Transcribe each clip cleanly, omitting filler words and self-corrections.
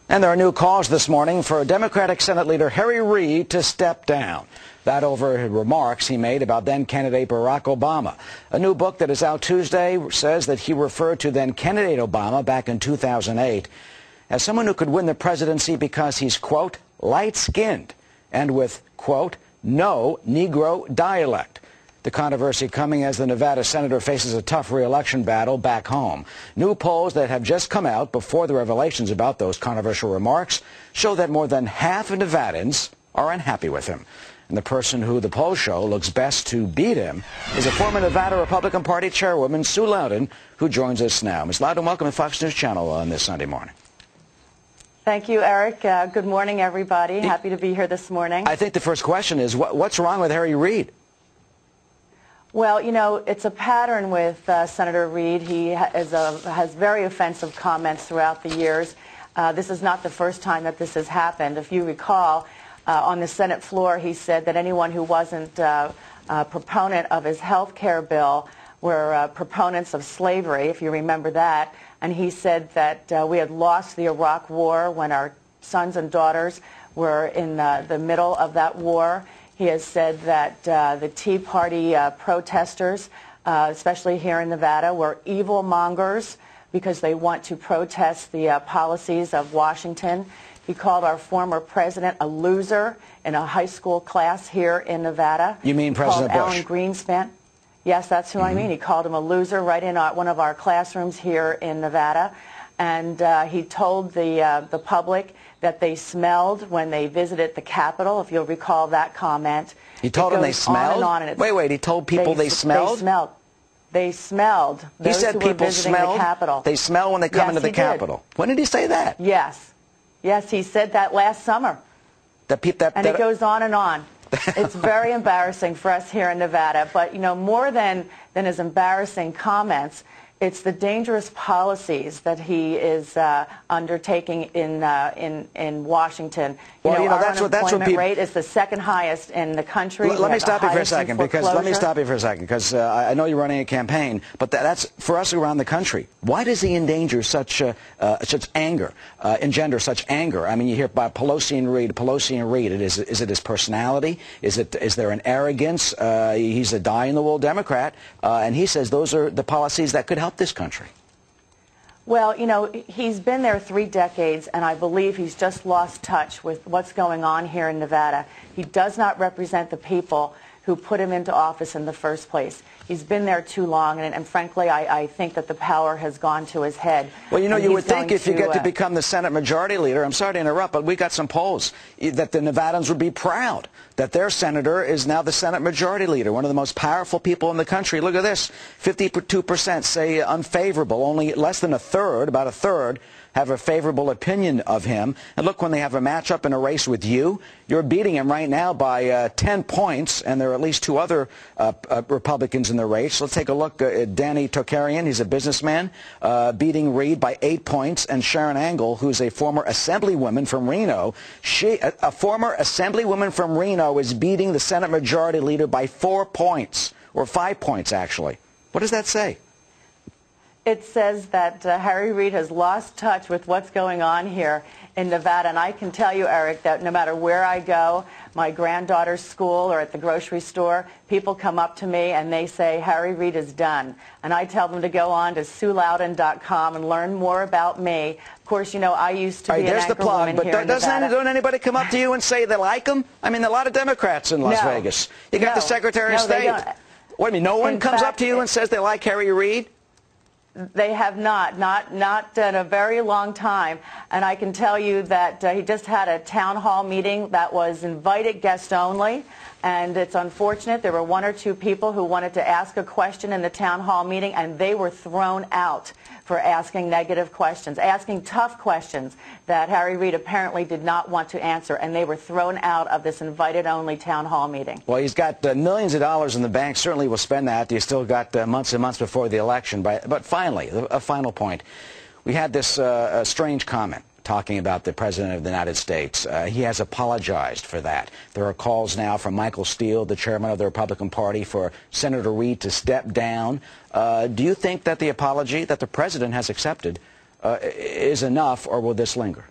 And there are new calls this morning for Democratic Senate leader Harry Reid to step down. That over remarks he made about then-candidate Barack Obama. A new book that is out Tuesday says that he referred to then-candidate Obama back in 2008 as someone who could win the presidency because he's, quote, light-skinned and with, quote, no Negro dialect. The controversy coming as the Nevada senator faces a tough re-election battle back home. New polls that have just come out before the revelations about those controversial remarks show that more than half of Nevadans are unhappy with him. And the person who the polls show looks best to beat him is a former Nevada Republican Party chairwoman, Sue Lowden, who joins us now. Ms. Lowden, welcome to Fox News Channel on this Sunday morning. Thank you, Eric. Good morning, everybody. Happy to be here this morning. I think the first question is, what's wrong with Harry Reid? Well, you know, it's a pattern with Senator Reid. He has very offensive comments throughout the years. This is not the first time that this has happened. If you recall, on the Senate floor, he said that anyone who wasn't a proponent of his health care bill were proponents of slavery, if you remember that. And he said that we had lost the Iraq War when our sons and daughters were in the middle of that war. He has said that the Tea Party protesters, especially here in Nevada, were evil mongers because they want to protest the policies of Washington. He called our former president a loser in a high school class here in Nevada. You mean President Bush? Alan Greenspan. Yes, that's who I mean. He called him a loser right in one of our classrooms here in Nevada. And he told the public that they smelled when they visited the Capitol, if you'll recall that comment. He told them they smelled? Wait, he told people they smelled? They smelled. He said people smelled? The Capitol. They smell when they come into the Capitol. When did he say that? Yes. Yes, he said that last summer. And it goes on and on. It's very embarrassing for us here in Nevada. But, you know, more than his embarrassing comments, it's the dangerous policies that he is undertaking in Washington. Well, our that's what unemployment rate is the second highest in the country. Let me stop you for a second, because I know you're running a campaign, but that's for us around the country. Why does he engender such anger? I mean, you hear about Pelosi and Reid. Is it his personality? Is there an arrogance? He's a dyed-in-the-wool Democrat, and he says those are the policies that could help this country. Well, you know, he's been there 3 decades, and I believe he's just lost touch with what's going on here in Nevada. He does not represent the people who put him into office in the first place. He's been there too long, and frankly, I think that the power has gone to his head. Well, you know, you would think if you get to become the Senate Majority Leader, I'm sorry to interrupt, but we got some polls that the Nevadans would be proud that their senator is now the Senate Majority Leader, one of the most powerful people in the country. Look at this, 52% say unfavorable, only less than a third, about a third, have a favorable opinion of him. And look, when they have a matchup in a race with you, you're beating him right now by 10 points, and there are at least 2 other Republicans in the race. Let's take a look at Danny Tokarian. He's a businessman, beating Reid by 8 points, and Sharon Angle, who's a former assemblywoman from Reno. A former assemblywoman from Reno is beating the Senate Majority Leader by 4 points, or 5 points, actually. What does that say? It says that Harry Reid has lost touch with what's going on here in Nevada. And I can tell you, Eric, that no matter where I go, my granddaughter's school or at the grocery store, people come up to me and they say, Harry Reid is done. And I tell them to go on to SueLowden.com and learn more about me. Of course, you know, I used to be an anchorwoman here in Nevada. Don't anybody come up to you and say they like him? I mean, a lot of Democrats in Las Vegas. You got the Secretary of State. What do you mean, no one comes up to you and says they like Harry Reid? They have not in a very long time. And I can tell you that he just had a town hall meeting that was invited guest only. And it's unfortunate. There were 1 or 2 people who wanted to ask a question in the town hall meeting, and they were thrown out for asking negative questions, asking tough questions that Harry Reid apparently did not want to answer, and they were thrown out of this invited-only town hall meeting. Well, he's got millions of dollars in the bank. Certainly will spend that. You still got months and months before the election. But finally, a final point. We had this strange comment talking about the President of the United States. He has apologized for that. There are calls now from Michael Steele, the chairman of the Republican Party, for Senator Reid to step down. Do you think that the apology that the President has accepted is enough, or will this linger?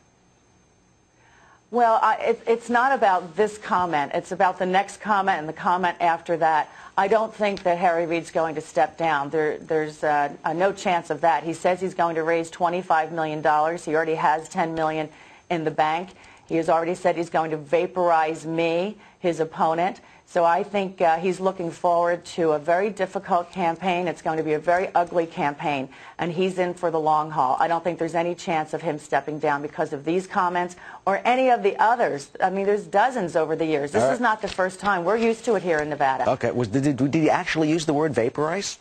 Well, it's not about this comment. It's about the next comment and the comment after that. I don't think that Harry Reid's going to step down. There's no chance of that. He says he's going to raise $25 million. He already has $10 million in the bank. He has already said he's going to vaporize me, his opponent. So I think he's looking forward to a very difficult campaign. It's going to be a very ugly campaign, and he's in for the long haul. I don't think there's any chance of him stepping down because of these comments or any of the others. I mean, there's dozens over the years. This is not the first time. We're used to it here in Nevada. Okay. Did he actually use the word vaporize?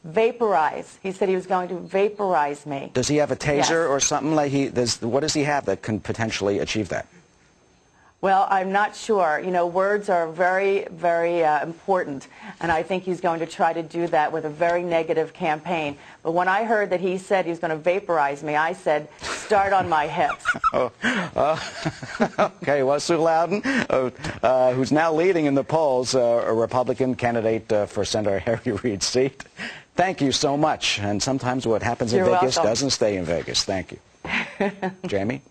Vaporize. He said he was going to vaporize me. Does he have a taser Yes. or something like what does he have that can potentially achieve that? Well, I'm not sure. You know, words are very, very important, and I think he's going to try to do that with a very negative campaign. But when I heard that he said he was going to vaporize me, I said, start on my hips. Okay, well, Sue Lowden, who's now leading in the polls, a Republican candidate for Senator Harry Reid's seat. Thank you so much. And sometimes what happens in You're Vegas welcome. doesn't stay in Vegas. Thank you. Jamie?